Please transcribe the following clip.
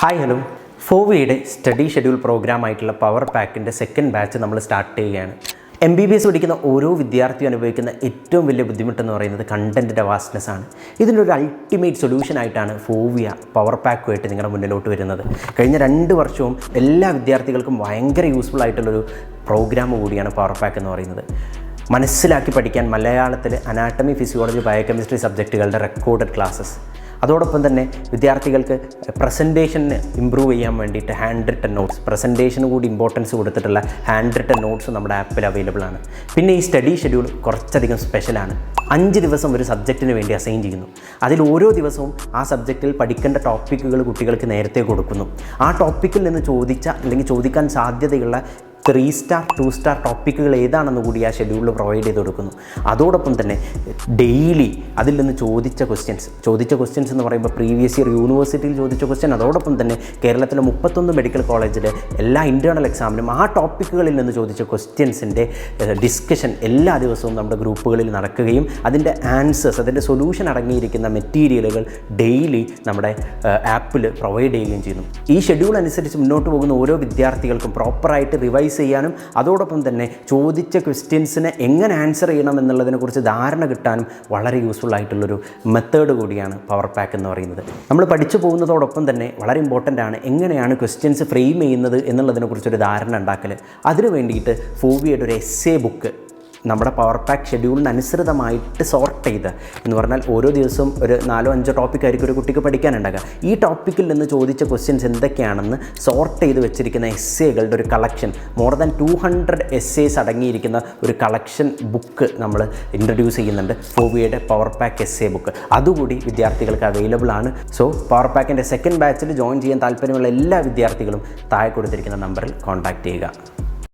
Hi hello ഫോവിയുടെ study schedule പ്രോഗ്രാമായിട്ടുള്ള power പാക്കിൻ്റെ സെക്കൻഡ് ബാച്ച് നമ്മൾ സ്റ്റാർട്ട് ചെയ്യുകയാണ്. MBBS പഠിക്കുന്ന ഓരോ വിദ്യാർത്ഥിയും അനുഭവിക്കുന്ന ഏറ്റവും വലിയ ബുദ്ധിമുട്ടെന്ന് പറയുന്നത് കണ്ടൻറ്റിൻ്റെ വാസ്റ്റ്നെസ് ആണ്. ഇതിനൊരു അൾട്ടിമേറ്റ് സൊല്യൂഷനായിട്ടാണ് ഫോവിയ പവർ പാക്കുമായിട്ട് നിങ്ങളുടെ മുന്നിലോട്ട് വരുന്നത്. കഴിഞ്ഞ 2 വർഷവും എല്ലാ വിദ്യാർത്ഥികൾക്കും ഭയങ്കര യൂസ്ഫുൾ ആയിട്ടുള്ളൊരു പ്രോഗ്രാം കൂടിയാണ് പവർ പാക്ക് എന്ന് പറയുന്നത്. മനസ്സിലാക്കി പഠിക്കാൻ മലയാളത്തിൽ അനാട്ടമി, ഫിസിയോളജി, ബയോകെമിസ്ട്രി സബ്ജക്റ്റുകളുടെ റെക്കോർഡഡ് ക്ലാസ്സസ്, അതോടൊപ്പം തന്നെ വിദ്യാർത്ഥികൾക്ക് പ്രസൻറ്റേഷന് ഇമ്പ്രൂവ് ചെയ്യാൻ വേണ്ടിയിട്ട് ഹാൻഡ് റിട്ടൺ നോട്ട്സ്, പ്രസൻറ്റേഷന് കൂടി ഇമ്പോർട്ടൻസ് കൊടുത്തിട്ടുള്ള ഹാൻഡ് റിട്ടൺ നോട്ട്സ് നമ്മുടെ ആപ്പിൽ അവൈലബിൾ ആണ്. പിന്നെ ഈ സ്റ്റഡി ഷെഡ്യൂൾ കുറച്ചധികം സ്പെഷ്യലാണ്. 5 ദിവസം ഒരു സബ്ജക്റ്റിന് വേണ്ടി അസൈൻ ചെയ്യുന്നു. അതിൽ ഓരോ ദിവസവും ആ സബ്ജക്റ്റിൽ പഠിക്കേണ്ട ടോപ്പിക്കുകൾ കുട്ടികൾക്ക് നേരത്തെ കൊടുക്കുന്നു. ആ ടോപ്പിക്കിൽ നിന്ന് അല്ലെങ്കിൽ ചോദിക്കാൻ സാധ്യതയുള്ള 3 സ്റ്റാർ 2 സ്റ്റാർ ടോപ്പിക്കുകൾ ഏതാണെന്ന് കൂടി ആ ഷെഡ്യൂളിൽ പ്രൊവൈഡ് ചെയ്ത് കൊടുക്കുന്നു. അതോടൊപ്പം തന്നെ ഡെയിലി അതിൽ നിന്ന് ചോദിച്ച ക്വസ്റ്റ്യൻസ് എന്ന് പറയുമ്പോൾ പ്രീവിയസ് ഇയർ യൂണിവേഴ്സിറ്റിയിൽ ചോദിച്ച ക്വസ്റ്റ്യൻ, അതോടൊപ്പം തന്നെ കേരളത്തിലെ 31 മെഡിക്കൽ കോളേജിലെ എല്ലാ ഇൻറ്റേർണൽ എക്സാമിനും ആ ടോപ്പിക്കുകളിൽ നിന്ന് ചോദിച്ച ക്വസ്റ്റ്യൻസിൻ്റെ ഡിസ്കഷൻ എല്ലാ ദിവസവും നമ്മുടെ ഗ്രൂപ്പുകളിൽ നടക്കുകയും അതിൻ്റെ ആൻസേഴ്സ്, അതിൻ്റെ സൊല്യൂഷൻ അടങ്ങിയിരിക്കുന്ന മെറ്റീരിയലുകൾ ഡെയിലി നമ്മുടെ ആപ്പിൽ പ്രൊവൈഡ് ചെയ്യുകയും ചെയ്യുന്നു. ഈ ഷെഡ്യൂൾ അനുസരിച്ച് മുന്നോട്ട് പോകുന്ന ഓരോ വിദ്യാർത്ഥികൾക്കും പ്രോപ്പറായിട്ട് റിവൈസ് ചെയ്യാനും അതോടൊപ്പം തന്നെ ചോദിച്ച ക്വസ്റ്റ്യൻസിന് എങ്ങനെ ആൻസർ ചെയ്യണം എന്നുള്ളതിനെക്കുറിച്ച് ധാരണ കിട്ടാനും വളരെ യൂസ്ഫുൾ ആയിട്ടുള്ളൊരു മെത്തേഡ് കൂടിയാണ് പവർ പാക്ക് എന്ന് പറയുന്നത്. നമ്മൾ പഠിച്ചു പോകുന്നതോടൊപ്പം തന്നെ വളരെ ഇമ്പോർട്ടൻ്റ് ആണ് എങ്ങനെയാണ് ക്വസ്റ്റ്യൻസ് ഫ്രെയിം ചെയ്യുന്നത് എന്നുള്ളതിനെക്കുറിച്ചൊരു ധാരണ ഉണ്ടാക്കൽ. അതിനു വേണ്ടിയിട്ട് ഫോവിയുടെ ഒരു എസ്സേ ബുക്ക് നമ്മുടെ പവർ പാക്ക് ഷെഡ്യൂളിന് അനുസൃതമായിട്ട് സോർട്ട് ചെയ്ത്, എന്ന് പറഞ്ഞാൽ ഓരോ ദിവസവും ഒരു 4-5 ടോപ്പിക്കായിരിക്കും ഒരു കുട്ടിക്ക് പഠിക്കാനുണ്ടാകുക. ഈ ടോപ്പിക്കിൽ നിന്ന് ചോദിച്ച ക്വസ്റ്റ്യൻസ് എന്തൊക്കെയാണെന്ന് സോർട്ട് ചെയ്ത് വെച്ചിരിക്കുന്ന എസ്സേകളുടെ ഒരു കളക്ഷൻ, മോർ ദാൻ 200 എസ്സേസ് അടങ്ങിയിരിക്കുന്ന ഒരു കളക്ഷൻ ബുക്ക് നമ്മൾ ഇൻട്രൊഡ്യൂസ് ചെയ്യുന്നുണ്ട്, ഫോവിയുടെ പവർ പാക്ക് എസ്സേ ബുക്ക്. അതുകൂടി വിദ്യാർത്ഥികൾക്ക് അവൈലബിൾ ആണ്. സോ പവർ പാക്കിൻ്റെ സെക്കൻഡ് ബാച്ചിൽ ജോയിൻ ചെയ്യാൻ താല്പര്യമുള്ള എല്ലാ വിദ്യാർത്ഥികളും താഴെ കൊടുത്തിരിക്കുന്ന നമ്പറിൽ കോൺടാക്റ്റ് ചെയ്യുക.